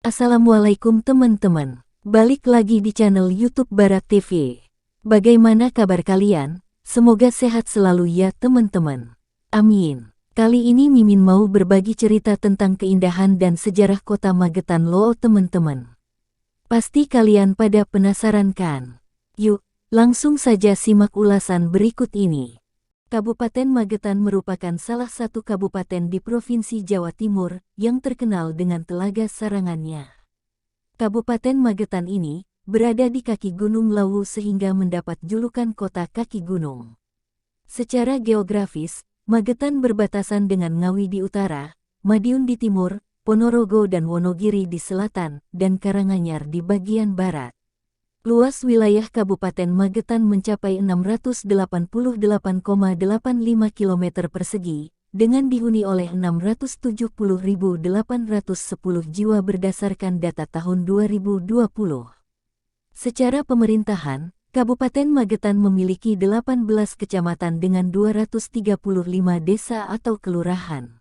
Assalamualaikum teman-teman. Balik lagi di channel YouTube Barat TV. Bagaimana kabar kalian? Semoga sehat selalu ya teman-teman. Amin. Kali ini Mimin mau berbagi cerita tentang keindahan dan sejarah kota Magetan loh teman-teman. Pasti kalian pada penasaran kan? Yuk, langsung saja simak ulasan berikut ini. Kabupaten Magetan merupakan salah satu kabupaten di Provinsi Jawa Timur yang terkenal dengan telaga sarangannya. Kabupaten Magetan ini berada di kaki Gunung Lawu sehingga mendapat julukan kota kaki gunung. Secara geografis, Magetan berbatasan dengan Ngawi di utara, Madiun di timur, Ponorogo dan Wonogiri di selatan, dan Karanganyar di bagian barat. Luas wilayah Kabupaten Magetan mencapai 688,85 km persegi, dengan dihuni oleh 670.810 jiwa berdasarkan data tahun 2020. Secara pemerintahan, Kabupaten Magetan memiliki 18 kecamatan dengan 235 desa atau kelurahan.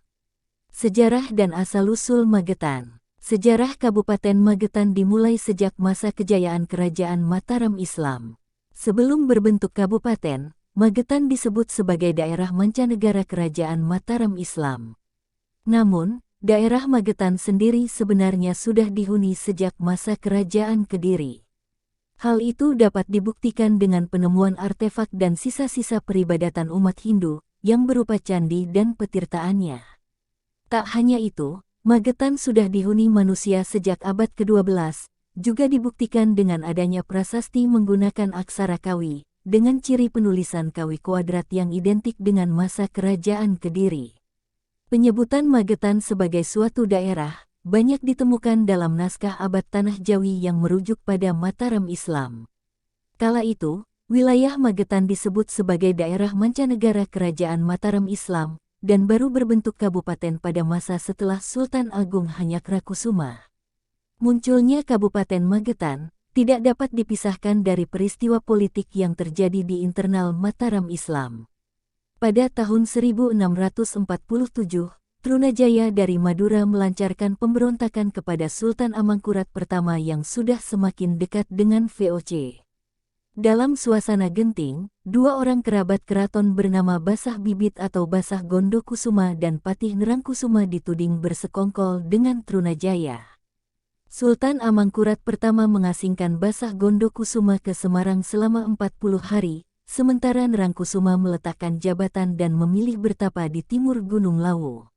Sejarah dan asal-usul Magetan. Sejarah Kabupaten Magetan dimulai sejak masa kejayaan Kerajaan Mataram Islam. Sebelum berbentuk kabupaten, Magetan disebut sebagai daerah mancanegara Kerajaan Mataram Islam. Namun, daerah Magetan sendiri sebenarnya sudah dihuni sejak masa Kerajaan Kediri. Hal itu dapat dibuktikan dengan penemuan artefak dan sisa-sisa peribadatan umat Hindu yang berupa candi dan petirtaannya. Tak hanya itu, Magetan sudah dihuni manusia sejak abad ke-12, juga dibuktikan dengan adanya prasasti menggunakan aksara Kawi, dengan ciri penulisan Kawi kuadrat yang identik dengan masa Kerajaan Kediri. Penyebutan Magetan sebagai suatu daerah, banyak ditemukan dalam naskah abad Tanah Jawi yang merujuk pada Mataram Islam. Kala itu, wilayah Magetan disebut sebagai daerah mancanegara Kerajaan Mataram Islam, dan baru berbentuk kabupaten pada masa setelah Sultan Agung Hanyakrokusumo. Munculnya Kabupaten Magetan tidak dapat dipisahkan dari peristiwa politik yang terjadi di internal Mataram Islam. Pada tahun 1647, Trunajaya dari Madura melancarkan pemberontakan kepada Sultan Amangkurat pertama yang sudah semakin dekat dengan VOC. Dalam suasana genting, dua orang kerabat keraton bernama Basah Bibit atau Basah Gondokusuma dan Patih Nerangkusuma dituding bersekongkol dengan Trunajaya. Sultan Amangkurat pertama mengasingkan Basah Gondokusuma ke Semarang selama 40 hari, sementara Nerangkusuma meletakkan jabatan dan memilih bertapa di timur Gunung Lawu.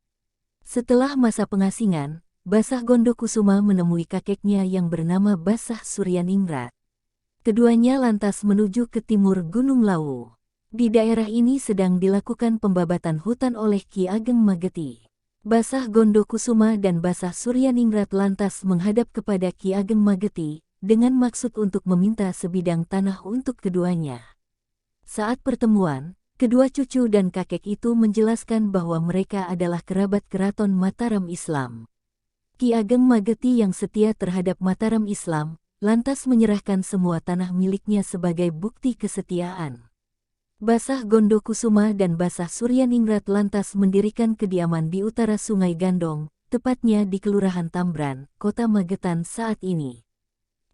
Setelah masa pengasingan, Basah Gondokusuma menemui kakeknya yang bernama Basah Suryaningrat. Keduanya lantas menuju ke timur Gunung Lawu. Di daerah ini sedang dilakukan pembabatan hutan oleh Ki Ageng Mageti. Basah Gondokusuma dan Basah Suryaningrat lantas menghadap kepada Ki Ageng Mageti, dengan maksud untuk meminta sebidang tanah untuk keduanya. Saat pertemuan, kedua cucu dan kakek itu menjelaskan bahwa mereka adalah kerabat keraton Mataram Islam. Ki Ageng Mageti yang setia terhadap Mataram Islam, lantas menyerahkan semua tanah miliknya sebagai bukti kesetiaan. Basah Gondokusuma dan Basah Suryaningrat lantas mendirikan kediaman di utara Sungai Gandong, tepatnya di Kelurahan Tambran, Kota Magetan saat ini.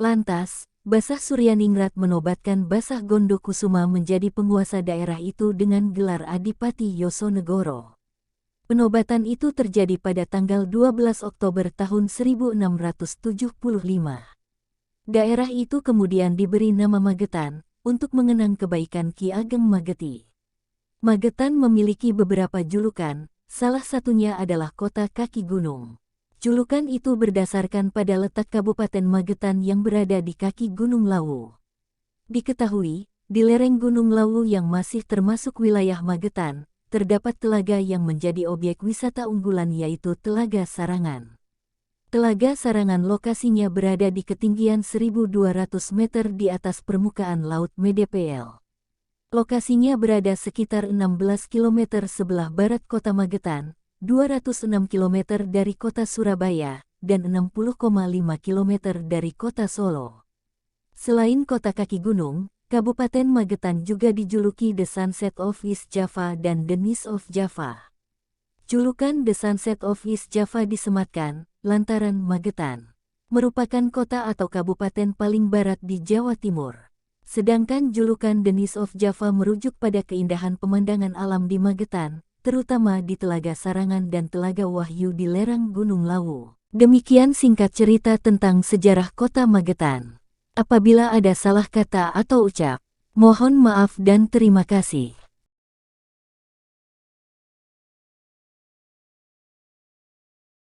Lantas, Basah Suryaningrat menobatkan Basah Gondokusuma menjadi penguasa daerah itu dengan gelar Adipati Yosonegoro. Penobatan itu terjadi pada tanggal 12 Oktober tahun 1675. Daerah itu kemudian diberi nama Magetan, untuk mengenang kebaikan Ki Ageng Mageti. Magetan memiliki beberapa julukan, salah satunya adalah Kota Kaki Gunung. Julukan itu berdasarkan pada letak Kabupaten Magetan yang berada di kaki Gunung Lawu. Diketahui, di lereng Gunung Lawu yang masih termasuk wilayah Magetan, terdapat telaga yang menjadi objek wisata unggulan yaitu Telaga Sarangan. Telaga Sarangan lokasinya berada di ketinggian 1.200 meter di atas permukaan laut Medepel. Lokasinya berada sekitar 16 km sebelah barat kota Magetan, 206 km dari kota Surabaya, dan 60,5 km dari kota Solo. Selain kota kaki gunung, Kabupaten Magetan juga dijuluki The Sunset of East Java dan The Nice of Java. Julukan The Sunset of East Java disematkan lantaran Magetan merupakan kota atau kabupaten paling barat di Jawa Timur. Sedangkan julukan Denis of Java merujuk pada keindahan pemandangan alam di Magetan, terutama di Telaga Sarangan dan Telaga Wahyu di lereng Gunung Lawu. Demikian singkat cerita tentang sejarah kota Magetan. Apabila ada salah kata atau ucap, mohon maaf dan terima kasih.